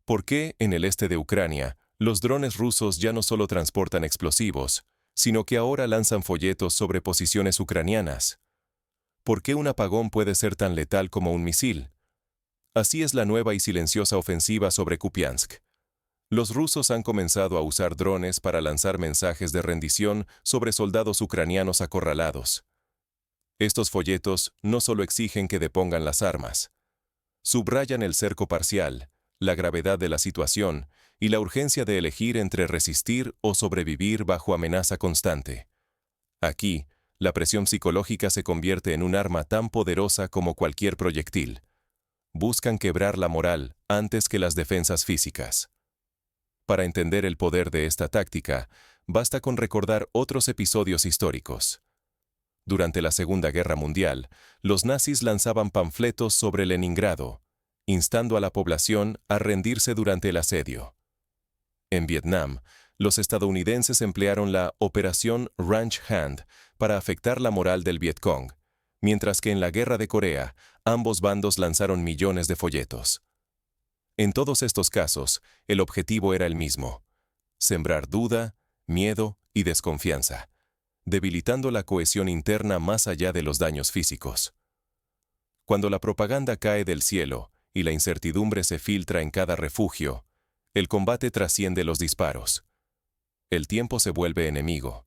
¿Por qué, en el este de Ucrania, los drones rusos ya no solo transportan explosivos, sino que ahora lanzan folletos sobre posiciones ucranianas? ¿Por qué un apagón puede ser tan letal como un misil? Así es la nueva y silenciosa ofensiva sobre Kupiansk. Los rusos han comenzado a usar drones para lanzar mensajes de rendición sobre soldados ucranianos acorralados. Estos folletos no solo exigen que depongan las armas, subrayan el cerco parcial, la gravedad de la situación y la urgencia de elegir entre resistir o sobrevivir bajo amenaza constante. Aquí, la presión psicológica se convierte en un arma tan poderosa como cualquier proyectil. Buscan quebrar la moral antes que las defensas físicas. Para entender el poder de esta táctica, basta con recordar otros episodios históricos. Durante la Segunda Guerra Mundial, los nazis lanzaban panfletos sobre Leningrado, instando a la población a rendirse durante el asedio. En Vietnam, los estadounidenses emplearon la Operación Ranch Hand para afectar la moral del Vietcong, mientras que en la Guerra de Corea, ambos bandos lanzaron millones de folletos. En todos estos casos, el objetivo era el mismo: sembrar duda, miedo y desconfianza, debilitando la cohesión interna más allá de los daños físicos. Cuando la propaganda cae del cielo y la incertidumbre se filtra en cada refugio, el combate trasciende los disparos. El tiempo se vuelve enemigo.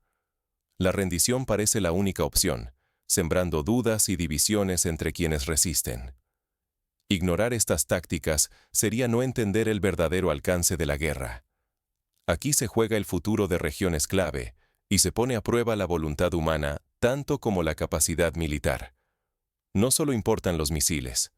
La rendición parece la única opción, sembrando dudas y divisiones entre quienes resisten. Ignorar estas tácticas sería no entender el verdadero alcance de la guerra. Aquí se juega el futuro de regiones clave, y se pone a prueba la voluntad humana tanto como la capacidad militar. No solo importan los misiles.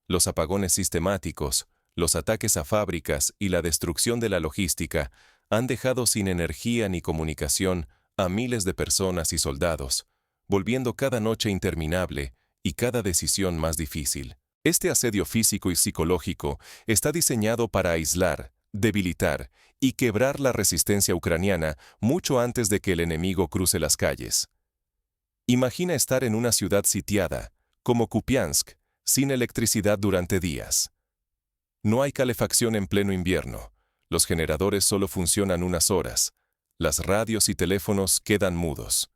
Los apagones sistemáticos, los ataques a fábricas y la destrucción de la logística han dejado sin energía ni comunicación a miles de personas y soldados, volviendo cada noche interminable y cada decisión más difícil. Este asedio físico y psicológico está diseñado para aislar, debilitar y quebrar la resistencia ucraniana mucho antes de que el enemigo cruce las calles. Imagina estar en una ciudad sitiada, como Kupiansk, sin electricidad durante días. No hay calefacción en pleno invierno, los generadores solo funcionan unas horas, las radios y teléfonos quedan mudos.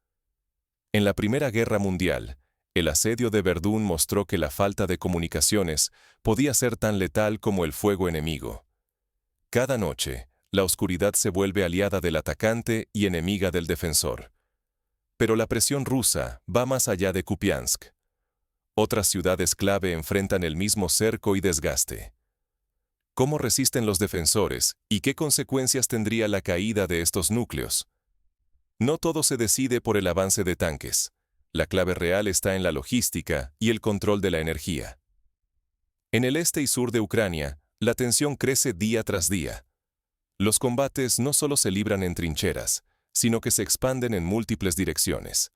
En la Primera Guerra Mundial, el asedio de Verdún mostró que la falta de comunicaciones podía ser tan letal como el fuego enemigo. Cada noche, la oscuridad se vuelve aliada del atacante y enemiga del defensor. Pero la presión rusa va más allá de Kupiansk. Otras ciudades clave enfrentan el mismo cerco y desgaste. ¿Cómo resisten los defensores y qué consecuencias tendría la caída de estos núcleos? No todo se decide por el avance de tanques. La clave real está en la logística y el control de la energía. En el este y sur de Ucrania, la tensión crece día tras día. Los combates no solo se libran en trincheras, sino que se expanden en múltiples direcciones.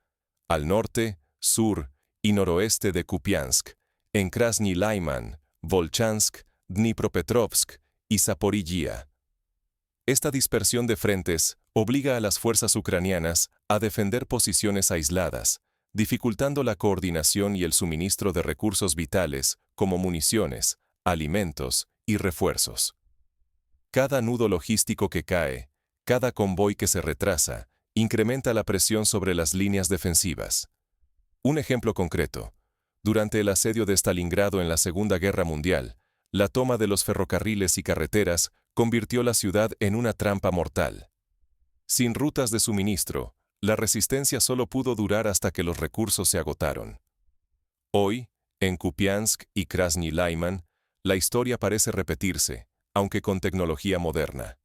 Al norte, sur y noroeste de Kupiansk, en Krasny Lyman, Volchansk, Dnipropetrovsk y Zaporizhia. Esta dispersión de frentes obliga a las fuerzas ucranianas a defender posiciones aisladas, dificultando la coordinación y el suministro de recursos vitales como municiones, alimentos y refuerzos. Cada nudo logístico que cae, cada convoy que se retrasa, incrementa la presión sobre las líneas defensivas. Un ejemplo concreto: durante el asedio de Stalingrado en la Segunda Guerra Mundial, la toma de los ferrocarriles y carreteras convirtió la ciudad en una trampa mortal. Sin rutas de suministro, la resistencia solo pudo durar hasta que los recursos se agotaron. Hoy, en Kupiansk y Krasny Lyman, la historia parece repetirse, aunque con tecnología moderna.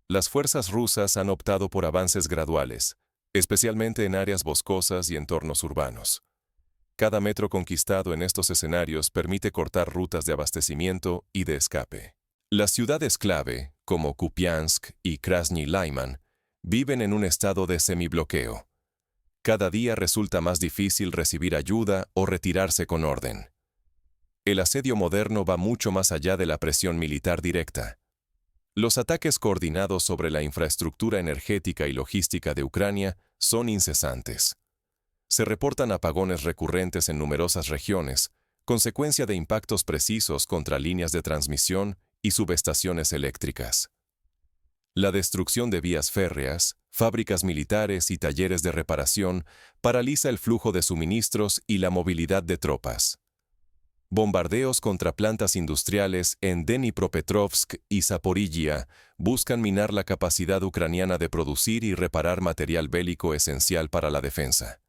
Las fuerzas rusas han optado por avances graduales, especialmente en áreas boscosas y entornos urbanos. Cada metro conquistado en estos escenarios permite cortar rutas de abastecimiento y de escape. Las ciudades clave, como Kupiansk y Krasny Lyman, viven en un estado de semibloqueo. Cada día resulta más difícil recibir ayuda o retirarse con orden. El asedio moderno va mucho más allá de la presión militar directa. Los ataques coordinados sobre la infraestructura energética y logística de Ucrania son incesantes. Se reportan apagones recurrentes en numerosas regiones, consecuencia de impactos precisos contra líneas de transmisión y subestaciones eléctricas. La destrucción de vías férreas, fábricas militares y talleres de reparación paraliza el flujo de suministros y la movilidad de tropas. Bombardeos contra plantas industriales en Dnipropetrovsk y Zaporizhia buscan minar la capacidad ucraniana de producir y reparar material bélico esencial para la defensa.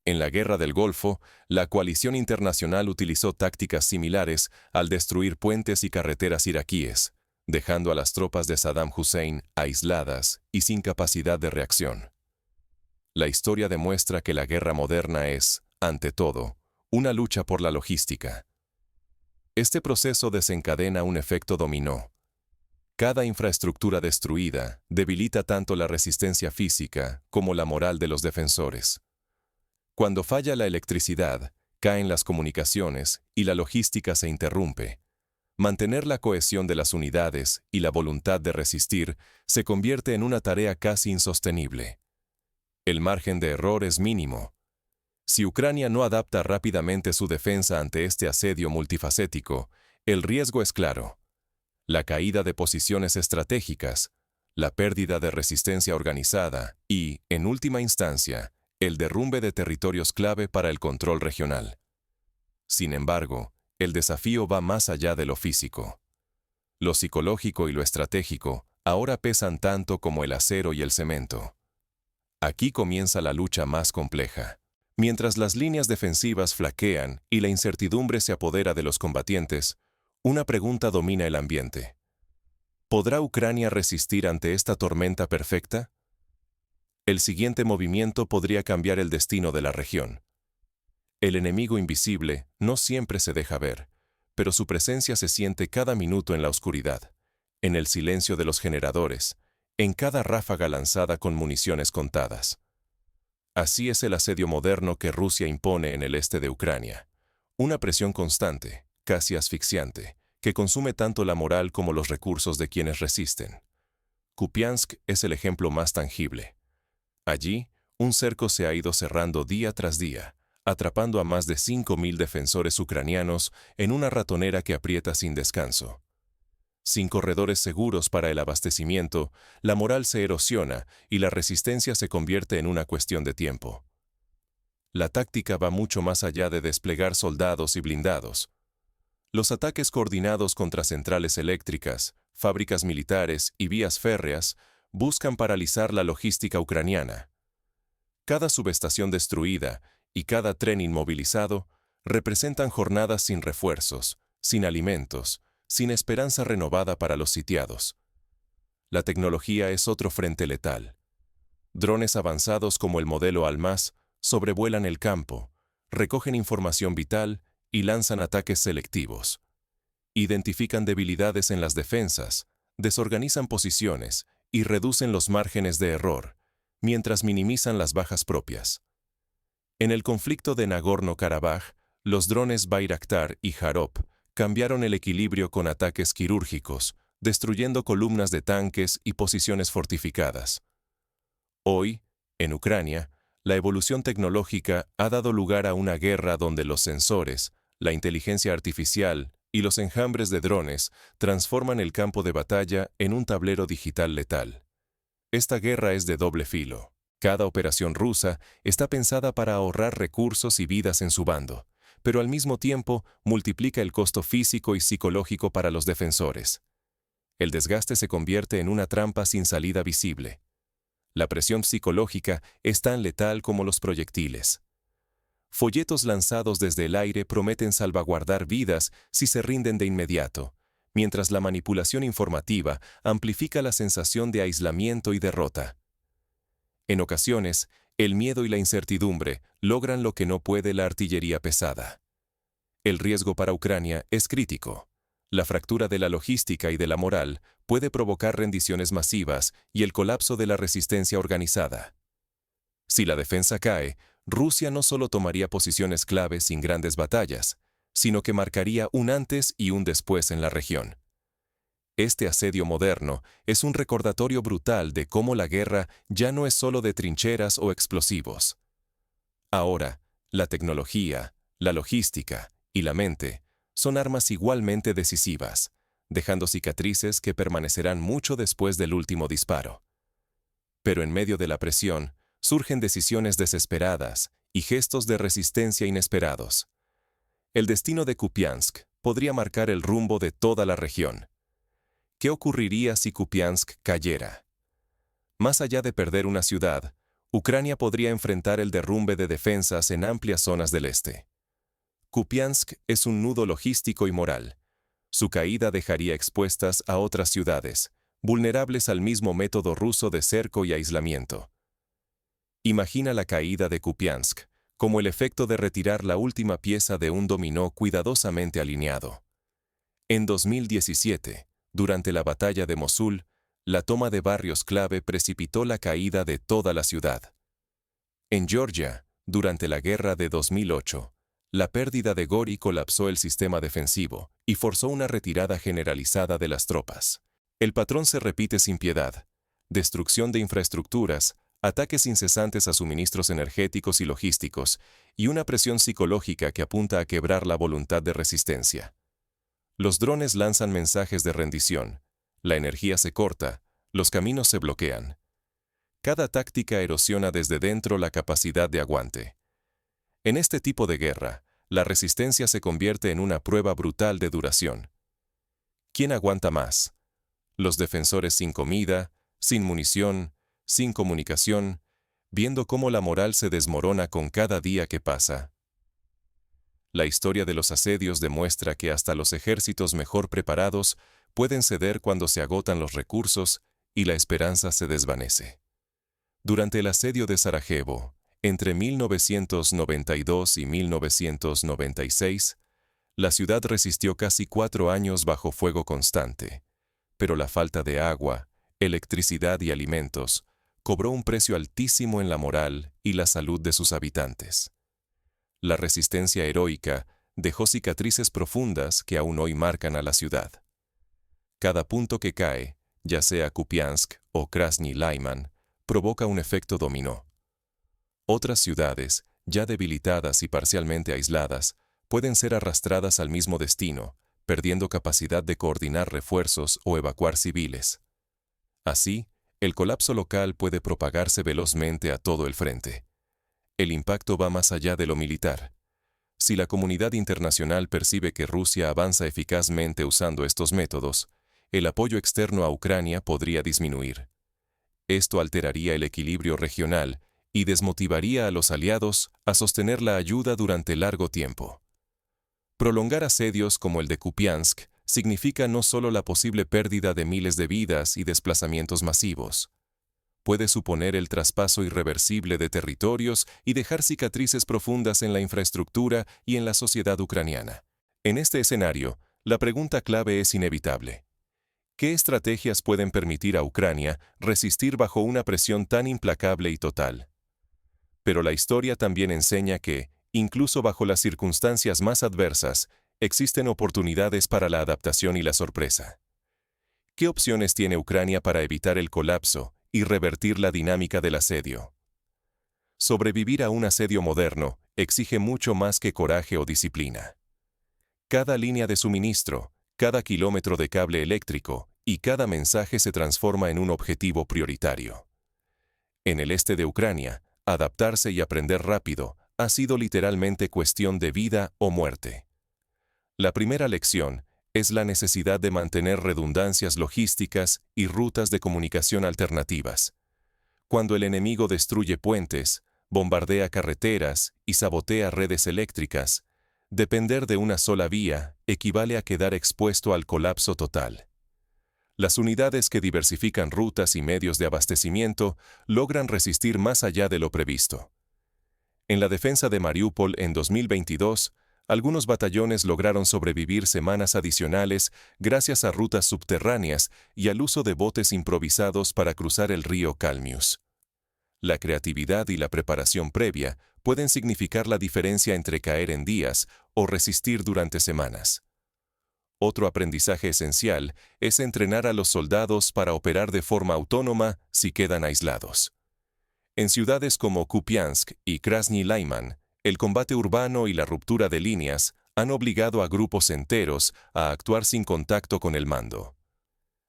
En la Guerra del Golfo, la coalición internacional utilizó tácticas similares al destruir puentes y carreteras iraquíes, dejando a las tropas de Saddam Hussein aisladas y sin capacidad de reacción. La historia demuestra que la guerra moderna es, ante todo, una lucha por la logística. Este proceso desencadena un efecto dominó. Cada infraestructura destruida debilita tanto la resistencia física como la moral de los defensores. Cuando falla la electricidad, caen las comunicaciones y la logística se interrumpe. Mantener la cohesión de las unidades y la voluntad de resistir se convierte en una tarea casi insostenible. El margen de error es mínimo. Si Ucrania no adapta rápidamente su defensa ante este asedio multifacético, el riesgo es claro. La caída de posiciones estratégicas, la pérdida de resistencia organizada y, en última instancia, el derrumbe de territorios clave para el control regional. Sin embargo, el desafío va más allá de lo físico. Lo psicológico y lo estratégico ahora pesan tanto como el acero y el cemento. Aquí comienza la lucha más compleja. Mientras las líneas defensivas flaquean y la incertidumbre se apodera de los combatientes, una pregunta domina el ambiente. ¿Podrá Ucrania resistir ante esta tormenta perfecta? El siguiente movimiento podría cambiar el destino de la región. El enemigo invisible no siempre se deja ver, pero su presencia se siente cada minuto en la oscuridad, en el silencio de los generadores, en cada ráfaga lanzada con municiones contadas. Así es el asedio moderno que Rusia impone en el este de Ucrania. Una presión constante, casi asfixiante, que consume tanto la moral como los recursos de quienes resisten. Kupiansk es el ejemplo más tangible. Allí, un cerco se ha ido cerrando día tras día, atrapando a más de 5.000 defensores ucranianos en una ratonera que aprieta sin descanso. Sin corredores seguros para el abastecimiento, la moral se erosiona y la resistencia se convierte en una cuestión de tiempo. La táctica va mucho más allá de desplegar soldados y blindados. Los ataques coordinados contra centrales eléctricas, fábricas militares y vías férreas buscan paralizar la logística ucraniana. Cada subestación destruida y cada tren inmovilizado representan jornadas sin refuerzos, sin alimentos, sin esperanza renovada para los sitiados. La tecnología es otro frente letal. Drones avanzados como el modelo Almaz sobrevuelan el campo, recogen información vital y lanzan ataques selectivos. Identifican debilidades en las defensas, desorganizan posiciones y reducen los márgenes de error, mientras minimizan las bajas propias. En el conflicto de Nagorno-Karabaj, los drones Bayraktar y Harop cambiaron el equilibrio con ataques quirúrgicos, destruyendo columnas de tanques y posiciones fortificadas. Hoy, en Ucrania, la evolución tecnológica ha dado lugar a una guerra donde los sensores, la inteligencia artificial y los enjambres de drones transforman el campo de batalla en un tablero digital letal. Esta guerra es de doble filo. Cada operación rusa está pensada para ahorrar recursos y vidas en su bando, pero al mismo tiempo multiplica el costo físico y psicológico para los defensores. El desgaste se convierte en una trampa sin salida visible. La presión psicológica es tan letal como los proyectiles. Folletos lanzados desde el aire prometen salvaguardar vidas si se rinden de inmediato, mientras la manipulación informativa amplifica la sensación de aislamiento y derrota. En ocasiones, el miedo y la incertidumbre logran lo que no puede la artillería pesada. El riesgo para Ucrania es crítico. La fractura de la logística y de la moral puede provocar rendiciones masivas y el colapso de la resistencia organizada. Si la defensa cae, Rusia no solo tomaría posiciones clave sin grandes batallas, sino que marcaría un antes y un después en la región. Este asedio moderno es un recordatorio brutal de cómo la guerra ya no es solo de trincheras o explosivos. Ahora, la tecnología, la logística y la mente son armas igualmente decisivas, dejando cicatrices que permanecerán mucho después del último disparo. Pero en medio de la presión, surgen decisiones desesperadas y gestos de resistencia inesperados. El destino de Kupiansk podría marcar el rumbo de toda la región. ¿Qué ocurriría si Kupiansk cayera? Más allá de perder una ciudad, Ucrania podría enfrentar el derrumbe de defensas en amplias zonas del este. Kupiansk es un nudo logístico y moral. Su caída dejaría expuestas a otras ciudades, vulnerables al mismo método ruso de cerco y aislamiento. Imagina la caída de Kupiansk como el efecto de retirar la última pieza de un dominó cuidadosamente alineado. En 2017, durante la batalla de Mosul, la toma de barrios clave precipitó la caída de toda la ciudad. En Georgia, durante la guerra de 2008, la pérdida de Gori colapsó el sistema defensivo y forzó una retirada generalizada de las tropas. El patrón se repite sin piedad: destrucción de infraestructuras, ataques incesantes a suministros energéticos y logísticos, y una presión psicológica que apunta a quebrar la voluntad de resistencia. Los drones lanzan mensajes de rendición, la energía se corta, los caminos se bloquean. Cada táctica erosiona desde dentro la capacidad de aguante. En este tipo de guerra, la resistencia se convierte en una prueba brutal de duración. ¿Quién aguanta más? Los defensores sin comida, sin munición, sin comunicación, viendo cómo la moral se desmorona con cada día que pasa. La historia de los asedios demuestra que hasta los ejércitos mejor preparados pueden ceder cuando se agotan los recursos y la esperanza se desvanece. Durante el asedio de Sarajevo, entre 1992 y 1996, la ciudad resistió casi 4 años bajo fuego constante, pero la falta de agua, electricidad y alimentos cobró un precio altísimo en la moral y la salud de sus habitantes. La resistencia heroica dejó cicatrices profundas que aún hoy marcan a la ciudad. Cada punto que cae, ya sea Kupiansk o Krasny Lyman, provoca un efecto dominó. Otras ciudades, ya debilitadas y parcialmente aisladas, pueden ser arrastradas al mismo destino, perdiendo capacidad de coordinar refuerzos o evacuar civiles. Así, el colapso local puede propagarse velozmente a todo el frente. El impacto va más allá de lo militar. Si la comunidad internacional percibe que Rusia avanza eficazmente usando estos métodos, el apoyo externo a Ucrania podría disminuir. Esto alteraría el equilibrio regional y desmotivaría a los aliados a sostener la ayuda durante largo tiempo. Prolongar asedios como el de Kupiansk significa no solo la posible pérdida de miles de vidas y desplazamientos masivos. Puede suponer el traspaso irreversible de territorios y dejar cicatrices profundas en la infraestructura y en la sociedad ucraniana. En este escenario, la pregunta clave es inevitable. ¿Qué estrategias pueden permitir a Ucrania resistir bajo una presión tan implacable y total? Pero la historia también enseña que, incluso bajo las circunstancias más adversas, existen oportunidades para la adaptación y la sorpresa. ¿Qué opciones tiene Ucrania para evitar el colapso y revertir la dinámica del asedio? Sobrevivir a un asedio moderno exige mucho más que coraje o disciplina. Cada línea de suministro, cada kilómetro de cable eléctrico y cada mensaje se transforma en un objetivo prioritario. En el este de Ucrania, adaptarse y aprender rápido ha sido literalmente cuestión de vida o muerte. La primera lección es la necesidad de mantener redundancias logísticas y rutas de comunicación alternativas. Cuando el enemigo destruye puentes, bombardea carreteras y sabotea redes eléctricas, depender de una sola vía equivale a quedar expuesto al colapso total. Las unidades que diversifican rutas y medios de abastecimiento logran resistir más allá de lo previsto. En la defensa de Mariupol en 2022, algunos batallones lograron sobrevivir semanas adicionales gracias a rutas subterráneas y al uso de botes improvisados para cruzar el río Kalmius. La creatividad y la preparación previa pueden significar la diferencia entre caer en días o resistir durante semanas. Otro aprendizaje esencial es entrenar a los soldados para operar de forma autónoma si quedan aislados. En ciudades como Kupiansk y Krasny Lyman, el combate urbano y la ruptura de líneas han obligado a grupos enteros a actuar sin contacto con el mando.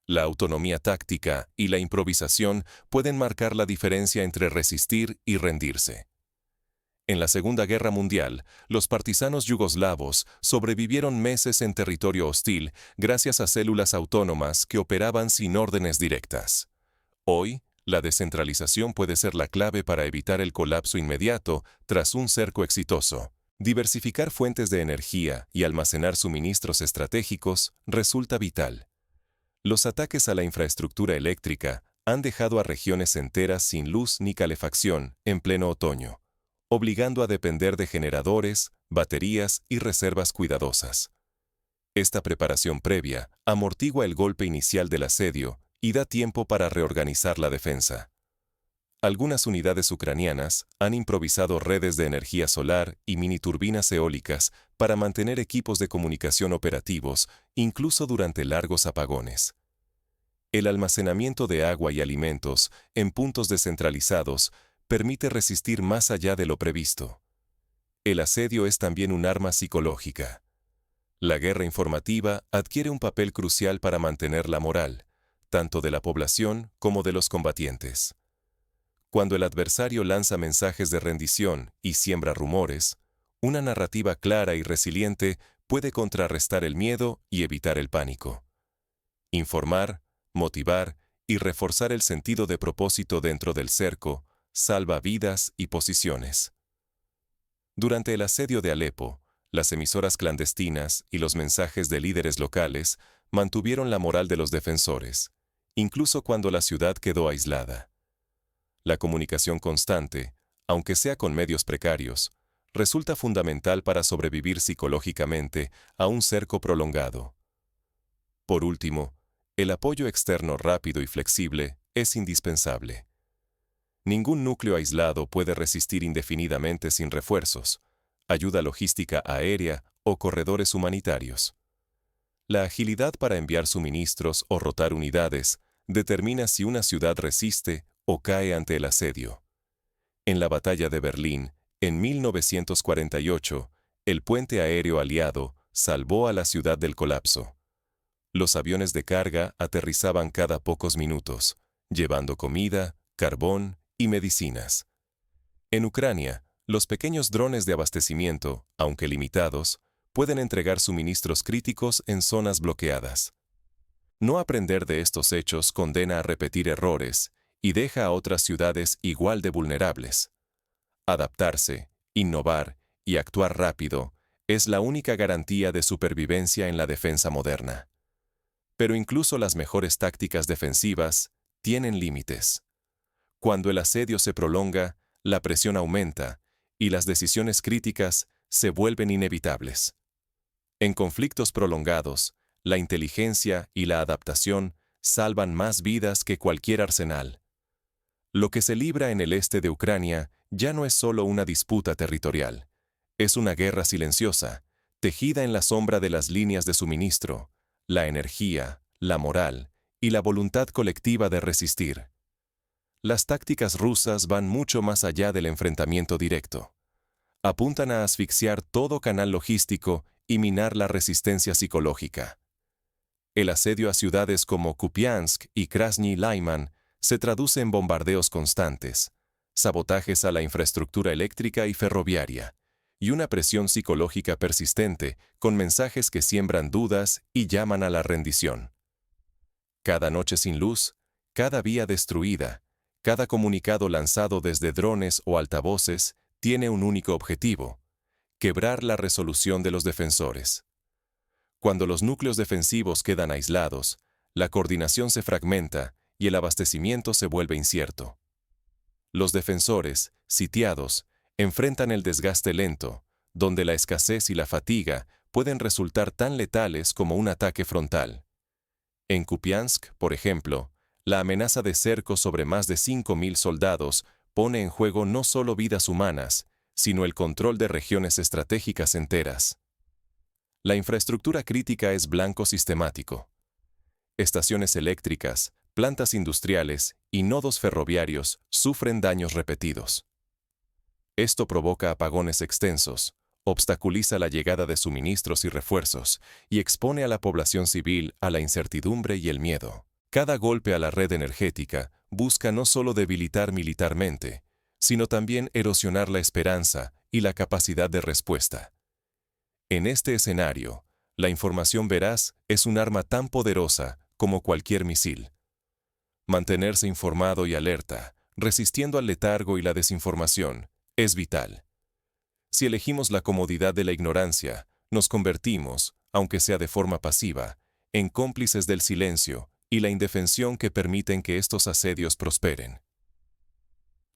La autonomía táctica y la improvisación pueden marcar la diferencia entre resistir y rendirse. En la Segunda Guerra Mundial, los partisanos yugoslavos sobrevivieron meses en territorio hostil gracias a células autónomas que operaban sin órdenes directas. Hoy, la descentralización puede ser la clave para evitar el colapso inmediato tras un cerco exitoso. Diversificar fuentes de energía y almacenar suministros estratégicos resulta vital. Los ataques a la infraestructura eléctrica han dejado a regiones enteras sin luz ni calefacción en pleno otoño, obligando a depender de generadores, baterías y reservas cuidadosas. Esta preparación previa amortigua el golpe inicial del asedio y da tiempo para reorganizar la defensa. Algunas unidades ucranianas han improvisado redes de energía solar y mini turbinas eólicas para mantener equipos de comunicación operativos, incluso durante largos apagones. El almacenamiento de agua y alimentos en puntos descentralizados permite resistir más allá de lo previsto. El asedio es también un arma psicológica. La guerra informativa adquiere un papel crucial para mantener la moral, tanto de la población como de los combatientes. Cuando el adversario lanza mensajes de rendición y siembra rumores, una narrativa clara y resiliente puede contrarrestar el miedo y evitar el pánico. Informar, motivar y reforzar el sentido de propósito dentro del cerco salva vidas y posiciones. Durante el asedio de Alepo, las emisoras clandestinas y los mensajes de líderes locales mantuvieron la moral de los defensores, incluso cuando la ciudad quedó aislada. La comunicación constante, aunque sea con medios precarios, resulta fundamental para sobrevivir psicológicamente a un cerco prolongado. Por último, el apoyo externo rápido y flexible es indispensable. Ningún núcleo aislado puede resistir indefinidamente sin refuerzos, ayuda logística aérea o corredores humanitarios. La agilidad para enviar suministros o rotar unidades determina si una ciudad resiste o cae ante el asedio. En la batalla de Berlín, en 1948, el puente aéreo aliado salvó a la ciudad del colapso. Los aviones de carga aterrizaban cada pocos minutos, llevando comida, carbón y medicinas. En Ucrania, los pequeños drones de abastecimiento, aunque limitados, pueden entregar suministros críticos en zonas bloqueadas. No aprender de estos hechos condena a repetir errores y deja a otras ciudades igual de vulnerables. Adaptarse, innovar y actuar rápido es la única garantía de supervivencia en la defensa moderna. Pero incluso las mejores tácticas defensivas tienen límites. Cuando el asedio se prolonga, la presión aumenta y las decisiones críticas se vuelven inevitables. En conflictos prolongados, la inteligencia y la adaptación salvan más vidas que cualquier arsenal. Lo que se libra en el este de Ucrania ya no es solo una disputa territorial. Es una guerra silenciosa, tejida en la sombra de las líneas de suministro, la energía, la moral y la voluntad colectiva de resistir. Las tácticas rusas van mucho más allá del enfrentamiento directo. Apuntan a asfixiar todo canal logístico y minar la resistencia psicológica. El asedio a ciudades como Kupiansk y Krasny Lyman se traduce en bombardeos constantes, sabotajes a la infraestructura eléctrica y ferroviaria, y una presión psicológica persistente con mensajes que siembran dudas y llaman a la rendición. Cada noche sin luz, cada vía destruida, cada comunicado lanzado desde drones o altavoces tiene un único objetivo: quebrar la resolución de los defensores. Cuando los núcleos defensivos quedan aislados, la coordinación se fragmenta y el abastecimiento se vuelve incierto. Los defensores, sitiados, enfrentan el desgaste lento, donde la escasez y la fatiga pueden resultar tan letales como un ataque frontal. En Kupiansk, por ejemplo, la amenaza de cerco sobre más de 5.000 soldados pone en juego no solo vidas humanas, sino el control de regiones estratégicas enteras. La infraestructura crítica es blanco sistemático. Estaciones eléctricas, plantas industriales y nodos ferroviarios sufren daños repetidos. Esto provoca apagones extensos, obstaculiza la llegada de suministros y refuerzos, y expone a la población civil a la incertidumbre y el miedo. Cada golpe a la red energética busca no solo debilitar militarmente, sino también erosionar la esperanza y la capacidad de respuesta. En este escenario, la información veraz es un arma tan poderosa como cualquier misil. Mantenerse informado y alerta, resistiendo al letargo y la desinformación, es vital. Si elegimos la comodidad de la ignorancia, nos convertimos, aunque sea de forma pasiva, en cómplices del silencio y la indefensión que permiten que estos asedios prosperen.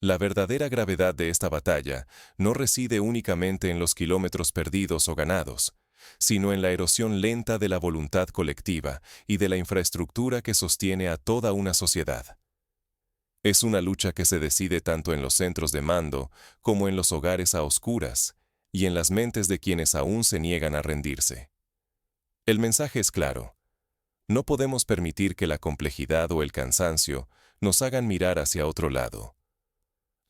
La verdadera gravedad de esta batalla no reside únicamente en los kilómetros perdidos o ganados, sino en la erosión lenta de la voluntad colectiva y de la infraestructura que sostiene a toda una sociedad. Es una lucha que se decide tanto en los centros de mando como en los hogares a oscuras y en las mentes de quienes aún se niegan a rendirse. El mensaje es claro. No podemos permitir que la complejidad o el cansancio nos hagan mirar hacia otro lado.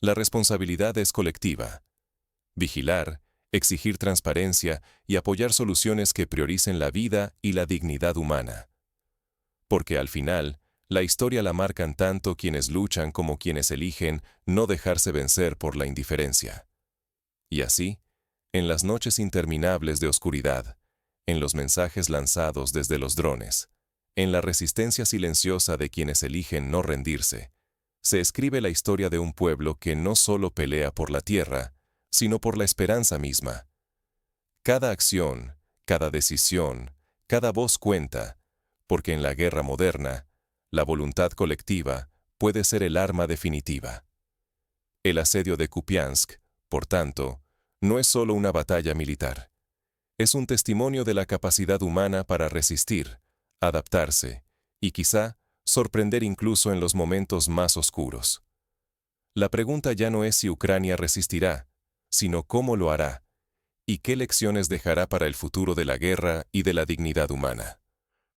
La responsabilidad es colectiva. Vigilar, exigir transparencia y apoyar soluciones que prioricen la vida y la dignidad humana. Porque al final, la historia la marcan tanto quienes luchan como quienes eligen no dejarse vencer por la indiferencia. Y así, en las noches interminables de oscuridad, en los mensajes lanzados desde los drones, en la resistencia silenciosa de quienes eligen no rendirse, se escribe la historia de un pueblo que no solo pelea por la tierra, sino por la esperanza misma. Cada acción, cada decisión, cada voz cuenta, porque en la guerra moderna, la voluntad colectiva puede ser el arma definitiva. El asedio de Kupiansk, por tanto, no es solo una batalla militar. Es un testimonio de la capacidad humana para resistir, adaptarse y quizá sorprender incluso en los momentos más oscuros. La pregunta ya no es si Ucrania resistirá, sino cómo lo hará y qué lecciones dejará para el futuro de la guerra y de la dignidad humana.